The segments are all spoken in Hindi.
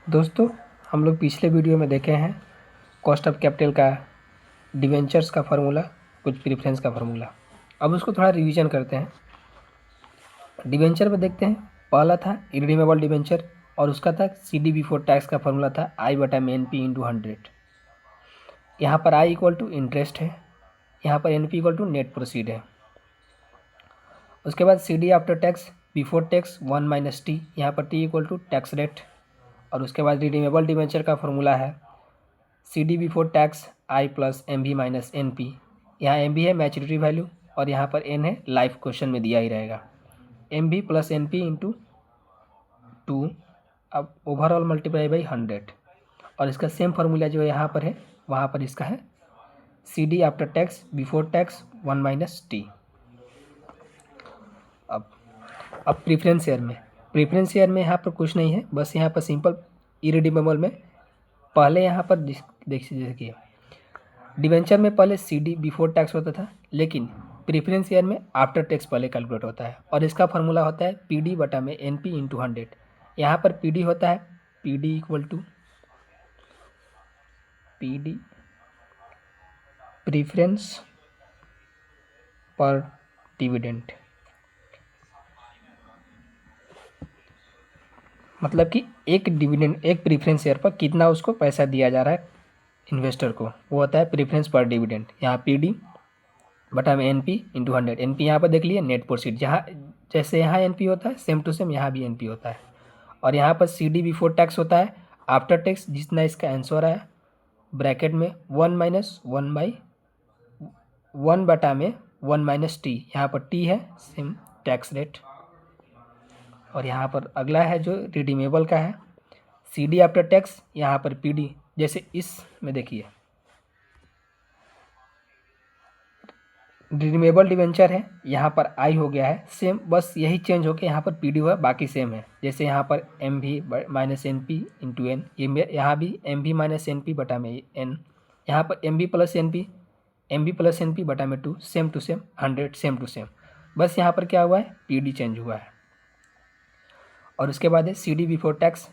दोस्तों, हम लोग पिछले वीडियो में देखे हैं कॉस्ट ऑफ कैपिटल का, डिवेंचर्स का फार्मूला, कुछ प्रेफरेंस का फार्मूला। अब उसको थोड़ा रिवीजन करते हैं। डिवेंचर में देखते हैं, पहला था इरिडीमेबल डिवेंचर और उसका था CD बिफोर टैक्स का फार्मूला था I/NP/100। यहाँ पर I इक्वल टू इंटरेस्ट है, यहाँ पर NP equal to net proceed है। उसके बाद CD after tax before tax 1 - T, यहाँ पर T equal to tax rate. और उसके बाद रिडीमेबल डिवेंचर का फार्मूला है CD before tax I plus MV-NP। यहाँ MV है मैच्योरिटी वैल्यू और यहाँ पर N है लाइफ, क्वेश्चन में दिया ही रहेगा। MV प्लस NP इंटू 2, अब ओवरऑल मल्टीप्लाई बाई 100। और इसका सेम फार्मूला जो यहाँ पर है वहाँ पर इसका है CD after tax before tax 1 - T। अब प्रेफरेंस शेयर में यहाँ पर कुछ नहीं है, बस यहाँ पर सिंपल इरिडीमेबल में पहले यहाँ पर देखिए डिवेंचर में पहले CD बिफोर टैक्स होता था, लेकिन प्रेफरेंस शेयर में आफ्टर टैक्स पहले कैलकुलेट होता है और इसका फार्मूला होता है PD/NP/100। यहाँ पर PD होता है PD equal to PD preference पर डिविडेंड, मतलब कि एक डिविडेंड, एक प्रीफरेंस शेयर पर कितना उसको पैसा दिया जा रहा है इन्वेस्टर को, वो होता है प्रीफरेंस पर डिविडेंड। यहाँ PD/NP/100। NP यहाँ पर देख लिए नेट प्रोसीड, जहाँ जैसे यहाँ NP होता है सेम टू सेम यहाँ भी NP होता है। और यहाँ पर CD बिफोर टैक्स होता है आफ्टर टैक्स, जितना इसका आंसर आया ब्रैकेट में 1 - 1/1/T, यहाँ पर T है सेम टैक्स रेट। और यहाँ पर अगला है जो रिडीमेबल का है CD आफ्टर टैक्स, यहाँ पर PD, जैसे इस में देखिए रिडीमेबल डिवेंचर है, यहाँ पर I हो गया है सेम, बस यही चेंज हो के यहाँ पर PD हुआ, बाकी सेम है। जैसे यहाँ पर MV-NP/N, ये यहाँ भी MV-NP/N, यहाँ पर MV+NP/2, same to same 100, same to same, बस यहाँ पर क्या हुआ है PD चेंज हुआ है। और उसके बाद है CD बिफोर टैक्स,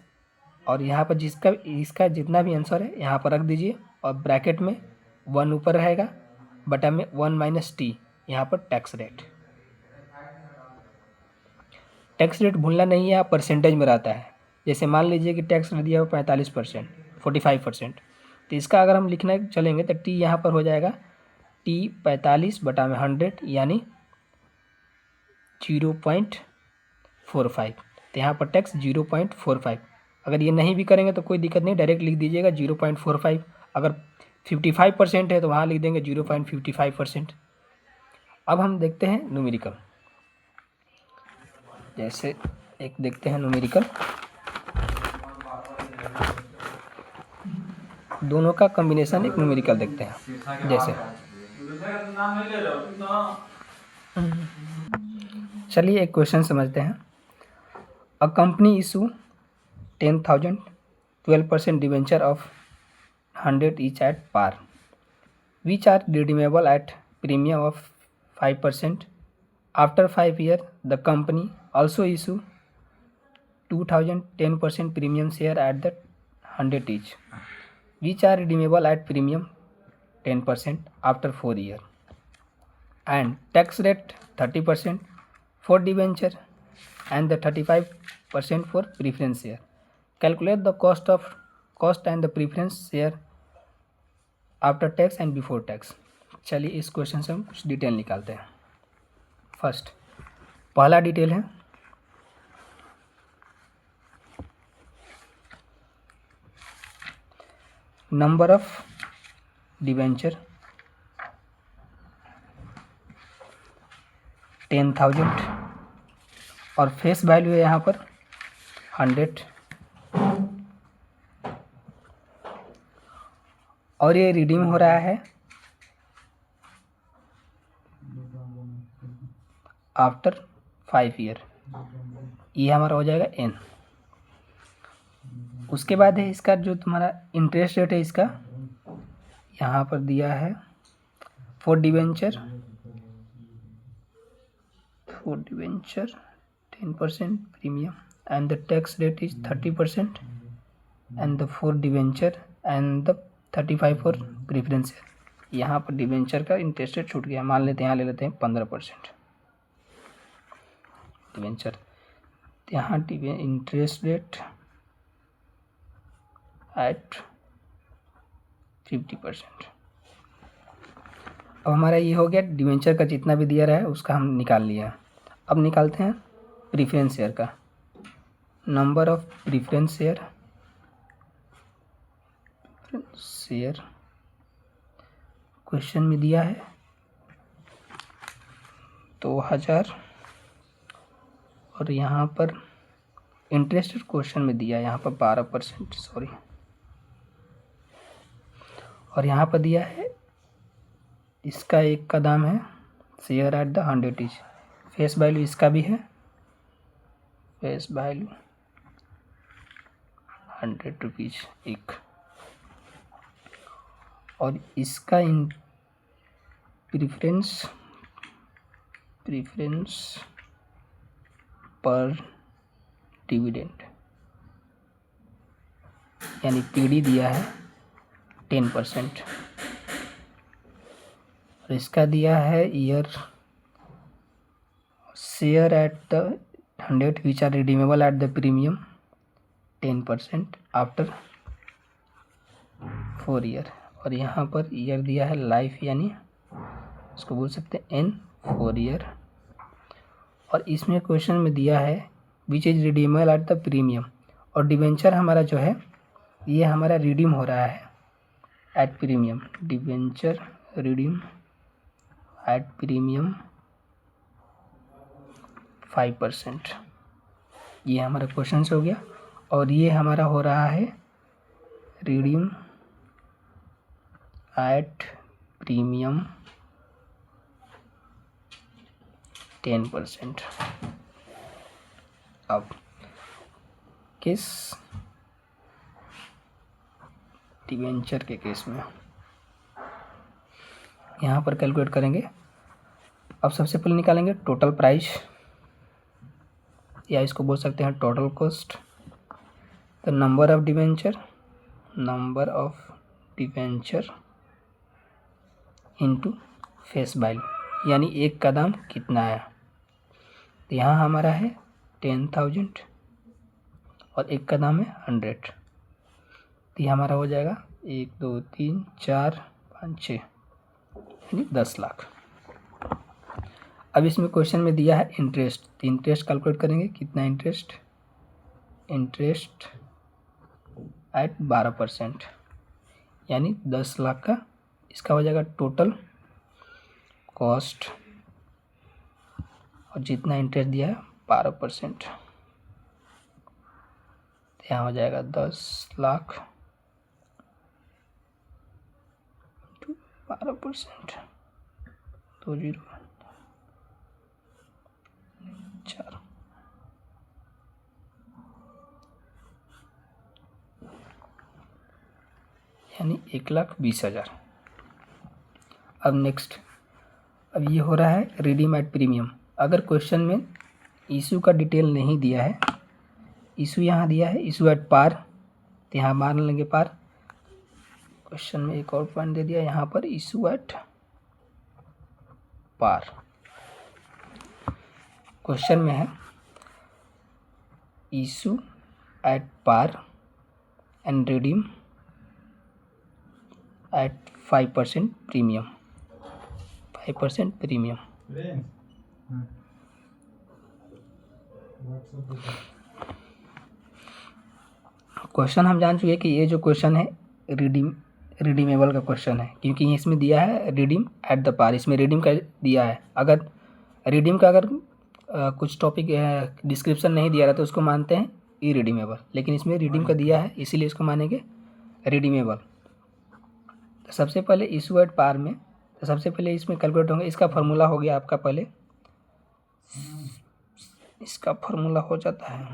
और यहाँ पर जिसका इसका जितना भी आंसर है यहाँ पर रख दीजिए और ब्रैकेट में 1 ऊपर रहेगा, बटा में 1 - T, यहाँ पर टैक्स रेट। टैक्स रेट भूलना नहीं है, आप परसेंटेज में रहता है। जैसे मान लीजिए कि टैक्स रेट दिया हो 45%, 45%, तो इसका अगर हम लिखना चलेंगे तो T यहाँ पर हो जाएगा T 45/100 यानी 0.45। तो यहाँ पर टैक्स 0.45। अगर ये नहीं भी करेंगे तो कोई दिक्कत नहीं, डायरेक्ट लिख दीजिएगा 0.45। अगर 55% है तो वहाँ लिख देंगे 0.55%। अब हम देखते हैं न्यूमेरिकल, जैसे एक देखते हैं न्यूमेरिकल, दोनों का कॉम्बिनेशन एक न्यूमेरिकल देखते हैं। जैसे चलिए एक क्वेश्चन समझते हैं। A company issue 10,000 12% debenture of 100 each at par, which are redeemable at premium of 5%. After 5 years, the company also issue 2,000 10% premium share at the 100 each, which are redeemable at premium 10% after 4 years, and tax rate 30% for debenture and the 35% for preference share. Calculate the cost and the preference share after tax and before tax. चलिए इस क्वेश्चन से हम कुछ डिटेल निकालते हैं। फर्स्ट पहला डिटेल है नंबर ऑफ डिवेंचर 10,000 और फेस वैल्यू है यहाँ पर 100, और ये रिडीम हो रहा है आफ्टर 5 ईयर, ये हमारा हो जाएगा N। उसके बाद है इसका जो तुम्हारा इंटरेस्ट रेट है, इसका यहाँ पर दिया है for debenture 10% premium and the tax rate is 30%। And the 4 debenture and the 35 for preference share. यहाँ पर डिवेंचर का इंटरेस्ट रेट छूट गया, मान लेते हैं यहाँ ले लेते हैं 15% डिवेंचर, यहाँ इंटरेस्ट रेट एट 50%। अब हमारा ये हो गया डिवेंचर का जितना भी दिया रहा है उसका हम निकाल लिया। अब निकालते हैं प्रीफरेंस शेयर का। Number of preference share question में दिया है 2000 और यहाँ पर इंटरेस्ट क्वेश्चन में दिया है यहाँ पर 12%, सॉरी, और यहाँ पर दिया है इसका एक का दाम है share at the 100 etch, face value इसका भी है, फेस वैल्यू 100 रुपीज एक, और इसका इन प्रीफरेंस पर डिविडेंड यानी पीडी दिया है 10%, और इसका दिया है year share at the 100 which are redeemable at the premium 10% after 4 year, और यहाँ पर ईयर दिया है लाइफ यानी उसको बोल सकते हैं एन 4 ईयर, और इसमें क्वेश्चन में दिया है which is redeemable at the premium, और डिवेंचर हमारा जो है ये हमारा रिडीम हो रहा है at premium, debenture redeem at premium 5%। ये हमारा क्वेश्चन हो गया, और ये हमारा हो रहा है रिडीम एट प्रीमियम 10%। अब किस डिवेंचर के केस में यहाँ पर कैलकुलेट करेंगे। अब सबसे पहले निकालेंगे टोटल प्राइस, या इसको बोल सकते हैं total cost, the number of debenture into face value यानी एक का दाम कितना है। तो यहाँ हमारा है 10,000 और एक का दाम है 100, तो ये हमारा हो जाएगा 1 2 3 4 5 6 यानी 10 लाख। अब इसमें क्वेश्चन में दिया है इंटरेस्ट, तो इंटरेस्ट कैलकुलेट करेंगे कितना इंटरेस्ट एट 12% यानी 10 लाख का इसका हो जाएगा टोटल कॉस्ट, और जितना इंटरेस्ट दिया है 12%, यहाँ हो जाएगा 10 लाख 12%, 20 4 यानी 1,20,000। अब नेक्स्ट, अब ये हो रहा है रिडीम एट प्रीमियम। अगर क्वेश्चन में इशू का डिटेल नहीं दिया है, इशू यहाँ दिया है इशू एट पार, तो यहाँ मान लेंगे पार। क्वेश्चन में एक और पॉइंट दे दिया यहाँ पर इशू एट पार, क्वेश्चन में है issue at par and redeem at 5% premium, 5% premium. Question हम जान चुके हैं कि ये जो क्वेश्चन है रिडीमेबल का क्वेश्चन है, क्योंकि इसमें दिया है रिडीम एट द पार, इसमें रिडीम का दिया है। अगर रिडीम का कुछ टॉपिक डिस्क्रिप्शन नहीं दिया रहा तो उसको मानते हैं इरिडीमेबल, लेकिन इसमें रिडीम का दिया है इसीलिए इसको मानेंगे रिडीमेबल। तो सबसे पहले इशू एट पार में, तो सबसे पहले इसमें कैलकुलेट होंगे। इसका फार्मूला हो गया आपका, पहले इसका फार्मूला हो जाता है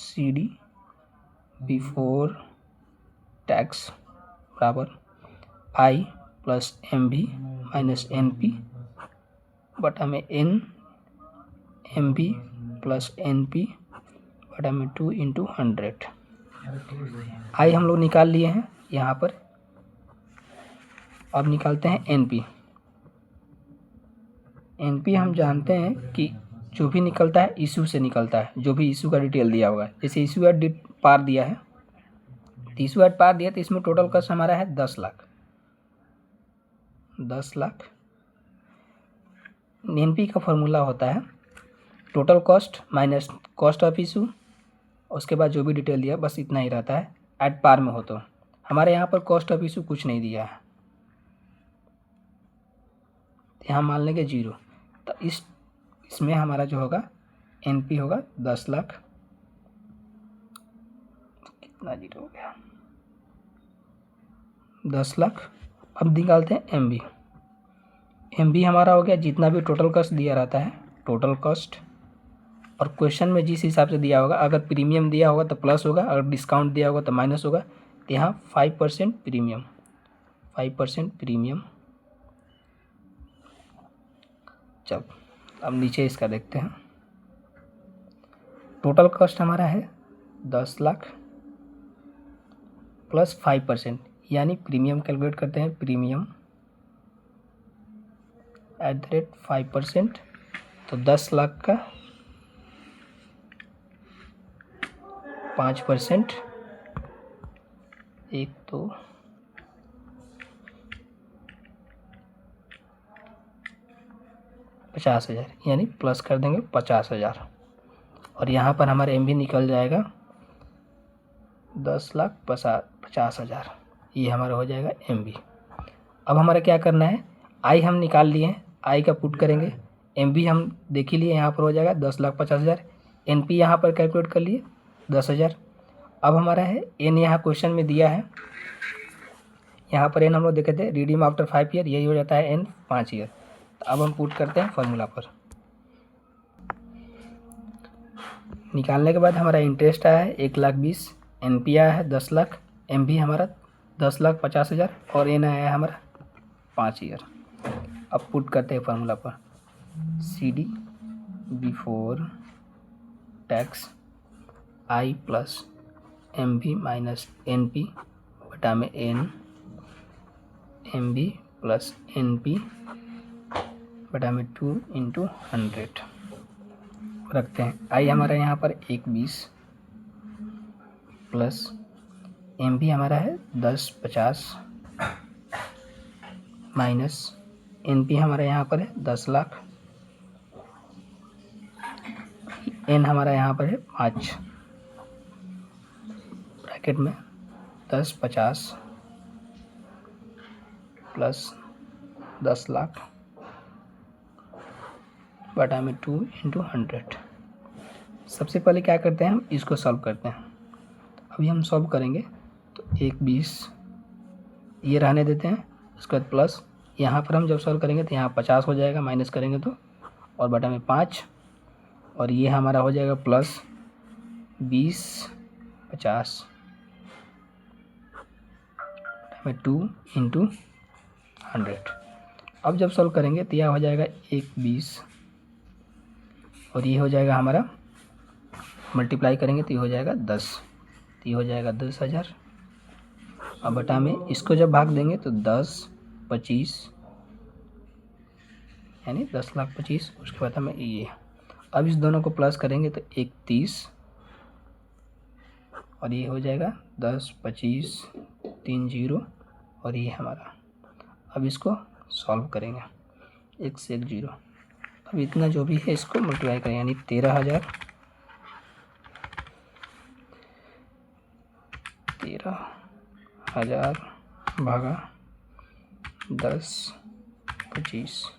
CD बिफोर टैक्स बराबर I plus MV minus NP बटा में NMV प्लस NP बटा में 2 × 100। आई हम लोग निकाल लिए हैं यहाँ पर। अब निकालते हैं एनपी। एनपी हम जानते हैं कि जो भी निकलता है इशू से निकलता है, जो भी इशू का डिटेल दिया होगा। जैसे इशू एट पार दिया है, तो इशू एट पार दिया तो इसमें टोटल कॉस्ट हमारा है 10 लाख। 10 लाख एनपी का फॉर्मूला होता है total cost minus cost of issue, उसके बाद जो भी डिटेल दिया बस इतना ही रहता है। एट पार में हो तो हमारे यहाँ पर कॉस्ट ऑफ इशू कुछ नहीं दिया है, यहाँ मान लेंगे 0। तो इसमें हमारा जो होगा एनपी होगा 10 लाख। कितना 0 हो गया, 10 लाख। अब निकालते हैं एमबी। एमबी हमारा हो गया जितना भी टोटल कॉस्ट दिया रहता है, टोटल कॉस्ट। और क्वेश्चन में जिस हिसाब से दिया होगा, अगर प्रीमियम दिया होगा तो प्लस होगा, अगर डिस्काउंट दिया होगा तो माइनस होगा। तो यहाँ 5% प्रीमियम, 5% प्रीमियम। चल अब नीचे इसका देखते हैं। टोटल कॉस्ट हमारा है 10 लाख प्लस 5%, यानी प्रीमियम कैलकुलेट करते हैं। प्रीमियम @5%, तो 10 लाख का 5%, 1 2 50,000, यानी प्लस कर देंगे 50,000। और यहाँ पर हमारा एम भी निकल जाएगा 10,50,000, ये हमारा हो जाएगा एम बी। अब हमारा क्या करना है, आई हम निकाल लिए हैं, आई का पुट करेंगे। एम बी हम देख ही लिए, यहाँ पर हो जाएगा 10,50,000। एन पी यहाँ पर कैलकुलेट कर लिए 10,000। अब हमारा है एन, यहाँ क्वेश्चन में दिया है, यहाँ पर एन हम लोग देखे थे रिडीम आफ्टर 5 ईयर, यही हो जाता है एन 5 ईयर। तो अब हम पुट करते हैं फॉर्मूला पर। निकालने के बाद हमारा इंटरेस्ट आया है 1,20,000, एन पी आया है 10 लाख, एम भी हमारा 10,50,000 और एन आया है हमारा 5 ईयर। अब पुट करते हैं फार्मूला पर। C D before tax I plus M B minus N P बटा में N, M B plus N P बटा में 2 × 100 रखते हैं। आई हमारा यहाँ पर 1,20 प्लस एम भी हमारा है 10,50 माइनस एन पी हमारा यहाँ पर है 10 लाख, एन हमारा यहाँ पर है 5, ब्रैकेट में 10,50 प्लस 10 लाख बटा में 2 × 100। सबसे पहले क्या करते हैं, हम इसको सॉल्व करते हैं। अभी हम सॉल्व करेंगे तो 1,20 ये रहने देते हैं, उसके बाद प्लस यहाँ पर हम जब सॉल्व करेंगे तो यहाँ 50 हो जाएगा, माइनस करेंगे तो, और बटा में 5, और ये हमारा हो जाएगा प्लस 20 50 में 2 × 100। अब जब सॉल्व करेंगे तो यह हो जाएगा 1,20 और ये हो जाएगा हमारा, मल्टीप्लाई करेंगे तो ये हो जाएगा 10, तो ये हो जाएगा 10,000। अब बटा में इसको जब भाग देंगे तो 10 25 यानी 10,25,000, उसके बाद हमें ये। अब इस दोनों को प्लस करेंगे तो 31 और ये हो जाएगा 10 25 3 0 और ये हमारा। अब इसको सॉल्व करेंगे, 1 से 1 0। अब इतना जो भी है इसको मल्टीप्लाई करें, यानी 13,000 भागा 10 25,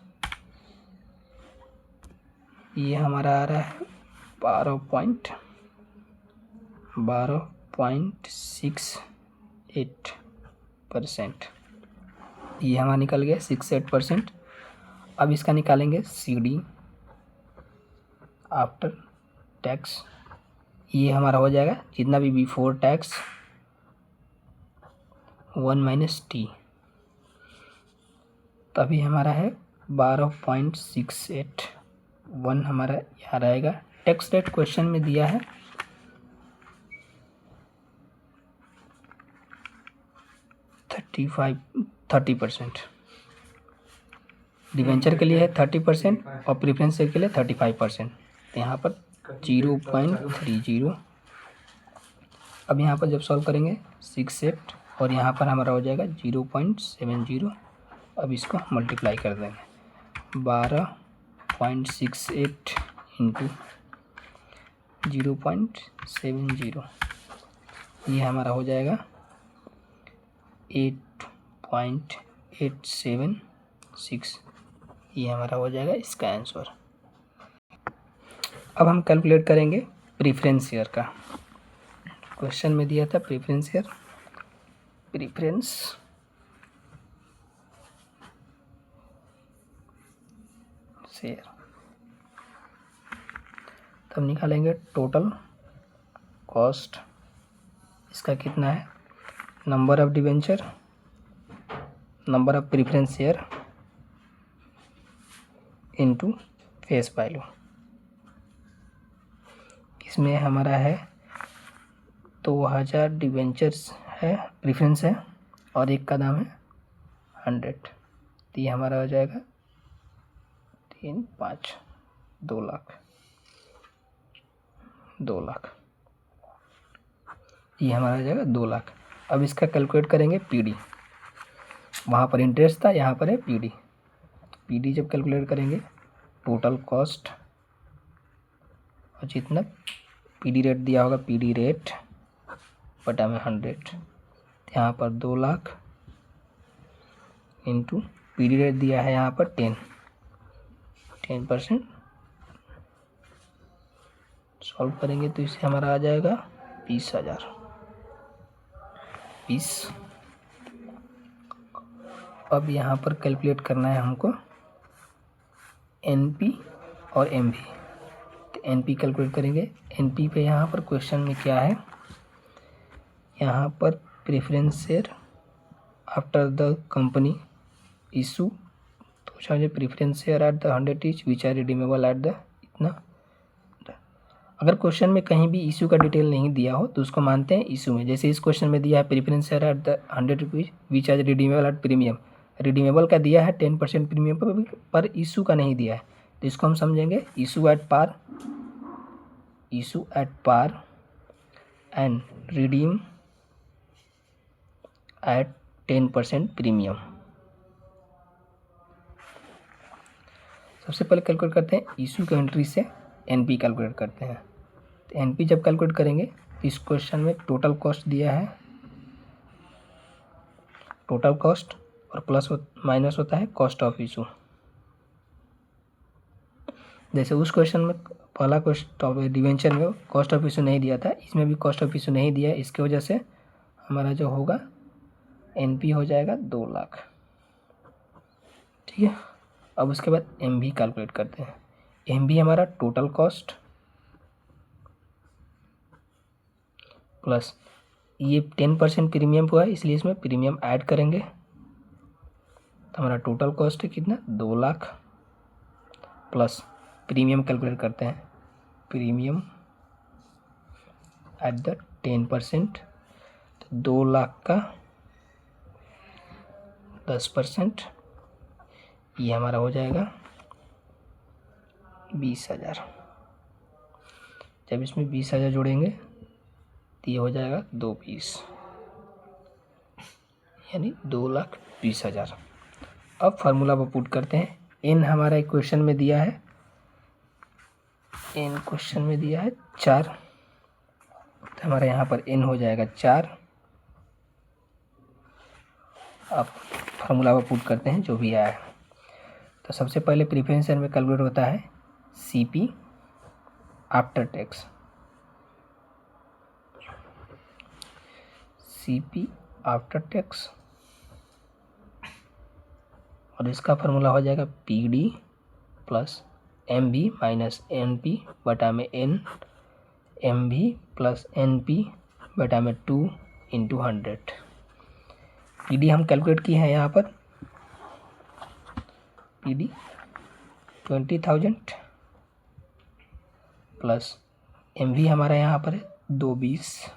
ये हमारा आ रहा है 12.68%। ये हमारा निकल गया 68%। अब इसका निकालेंगे सी डी आफ्टर टैक्स, ये हमारा हो जाएगा जितना भी बिफोर टैक्स 1 - टी, तभी हमारा है 12.681 हमारा यहाँ रहेगा। टैक्स रेट क्वेश्चन में दिया है 30%। डिवेंचर के लिए है 30% और प्रेफरेंस शेयर के लिए 35%। तो यहाँ पर 0.30। अब यहाँ पर जब सॉल्व करेंगे 6/8 और यहाँ पर हमारा हो जाएगा 0.70। अब इसको मल्टीप्लाई कर देंगे 12.68 इंटू 0.70, ये हमारा हो जाएगा 8.876। ये हमारा हो जाएगा इसका आंसर। अब हम कैलकुलेट करेंगे प्रेफरेंस शेयर का। क्वेश्चन में दिया था प्रेफरेंस शेयर, प्रेफरेंस शेयर। तो हम निकालेंगे टोटल कॉस्ट, इसका कितना है, number of debenture, number of preference share into face value. इसमें हमारा है 2000 डिवेंचर्स है, प्रेफरेंस है, और एक का दाम है 100। तो ये हमारा हो जाएगा 3, 5, 2 लाख, 2 लाख। ये हमारा हो जाएगा 2 लाख। अब इसका कैलकुलेट करेंगे पीडी। वहाँ पर इंटरेस्ट था, यहाँ पर है पीडी। पीडी जब कैलकुलेट करेंगे टोटल कॉस्ट और जितना पीडी रेट दिया होगा, पीडी रेट बटा में 100, यहाँ पर 2 लाख इंटू पीडी रेट दिया है यहाँ पर 10%। सॉल्व करेंगे तो इससे हमारा आ जाएगा 20,000। 20। अब यहाँ पर कैलकुलेट करना है हमको एनपी और एमवी। तो एनपी कैलकुलेट करेंगे। एनपी पे यहाँ पर क्वेश्चन में क्या है, यहाँ पर preference share after the company issue, तो समझे preference share at the 100 each which are redeemable at the इतना। अगर क्वेश्चन में कहीं भी इशू का डिटेल नहीं दिया हो तो उसको मानते हैं इशू में। जैसे इस क्वेश्चन में दिया है preference share at the 100 rupees which are redeemable at premium. Redeemable का दिया है 10% प्रीमियम पर इशू का नहीं दिया है, तो इसको हम समझेंगे issue at par, issue at par and redeem at 10% premium. सबसे पहले कैलकुलेट करते हैं इशू की एंट्री से एनपी कैलकुलेट करते हैं। तो एनपी जब कैलकुलेट करेंगे तो इस क्वेश्चन में टोटल कॉस्ट दिया है, टोटल कॉस्ट और प्लस माइनस होता है कॉस्ट ऑफ इशू। जैसे उस क्वेश्चन में पहला क्वेश्चन डिवेंचर में कॉस्ट ऑफ इशू नहीं दिया था, इसमें भी कॉस्ट ऑफ इशू नहीं दिया है, इसकी वजह से हमारा जो होगा एनपी हो जाएगा 2 लाख। ठीक है। अब उसके बाद एमवी कैलकुलेट करते हैं। एमवी हमारा टोटल कॉस्ट प्लस ये 10% प्रीमियम हुआ है, इसलिए इसमें प्रीमियम ऐड करेंगे। तो हमारा टोटल कॉस्ट है कितना, 2 लाख प्लस प्रीमियम कैलकुलेट करते हैं। प्रीमियम एट द 10%, तो 2 लाख का 10%, ये हमारा हो जाएगा 20,000। जब इसमें 20,000 जोड़ेंगे तो ये हो जाएगा 220, यानी 2,20,000। अब फार्मूला पर पुट करते हैं। एन हमारा इक्वेशन में दिया है, एन क्वेश्चन में दिया है 4, तो हमारा यहाँ पर एन हो जाएगा 4। अब फार्मूला पर पुट करते हैं जो भी आया है। तो सबसे पहले प्रेफरेंस शेयर में कैलकुलेट होता है CP after tax, CP after tax, और इसका फार्मूला हो जाएगा PD plus MV minus NP बटा में एन, एमवी प्लस एनपी बटा में 2 इंटू 100। पीडी हम कैलकुलेट किए हैं यहाँ पर, पीडी 20,000 प्लस एमवी हमारा यहाँ पर है 220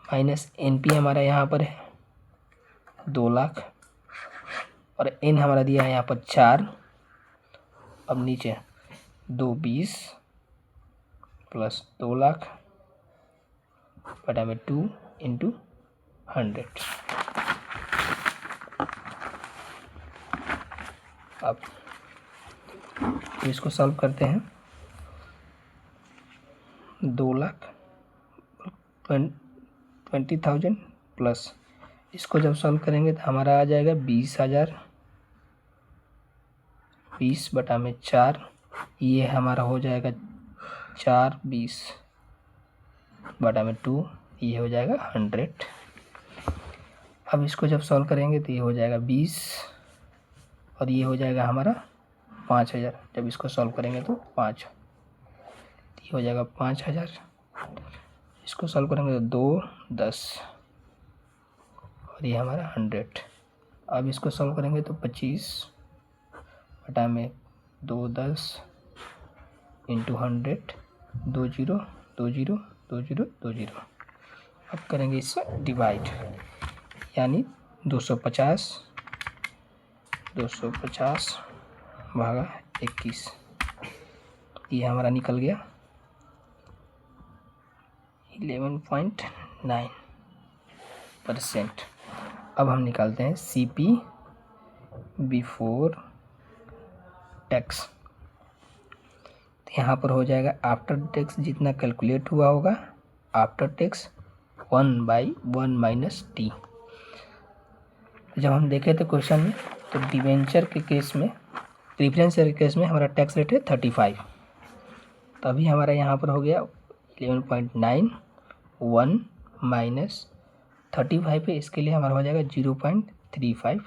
माइनस एनपी हमारा यहाँ पर है 2 लाख, और n हमारा दिया है यहाँ पर 4। अब नीचे 2 20 प्लस 2 लाख बटा में 2 इंटू 100। अब इसको सॉल्व करते हैं। 2 लाख 20,000 प्लस इसको जब सॉल्व करेंगे तो हमारा आ जाएगा 20,000। 20 बटा में 4, ये हमारा हो जाएगा 4 20 बटा में 2, ये हो जाएगा 100। अब इसको जब सॉल्व करेंगे तो ये हो जाएगा 20 और ये हो जाएगा हमारा 5,000। जब इसको सॉल्व करेंगे तो 5, ये हो जाएगा 5,000। इसको सॉल्व करेंगे तो 2 10 और ये हमारा 100। अब इसको सॉल्व करेंगे तो 25 बटा में 2 10 इंटू 100, 2 0 2 0 2 0 2 0। अब करेंगे इससे डिवाइड, यानी 250 भागा 21, ये हमारा निकल गया 11.9%। अब हम निकालते हैं CP बिफोर टैक्स। तो यहाँ पर हो जाएगा आफ्टर टैक्स जितना कैलकुलेट हुआ होगा, आफ्टर टैक्स 1/1 माइनस टी। जब हम देखे थे क्वेश्चन में तो डिवेंचर के केस में, प्रेफरेंस शेयर के केस में हमारा टैक्स रेट है 35, तभी हमारा यहाँ पर हो गया 11.9 1 माइनस 35 है, इसके लिए हमारा हो जाएगा 0.35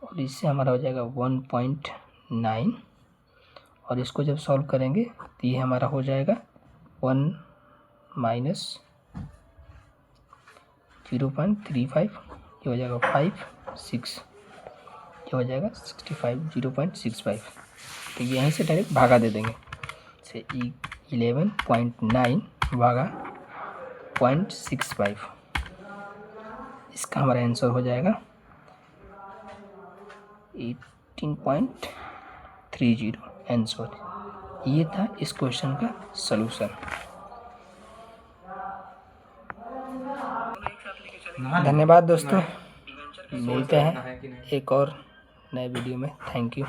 और इससे हमारा हो जाएगा 1.9 और इसको जब सॉल्व करेंगे तो ये हमारा हो जाएगा 1 माइनस 0.35, ये हो जाएगा 5 6, ये हो जाएगा 65 0.65। तो यहीं से डायरेक्ट भागा दे देंगे से 11.9 भागा 0.65, इसका हमारा आंसर हो जाएगा 18.30 आंसर। ये था इस क्वेश्चन का सलूशन। धन्यवाद दोस्तों, मिलते हैं एक और नए वीडियो में। Thank you.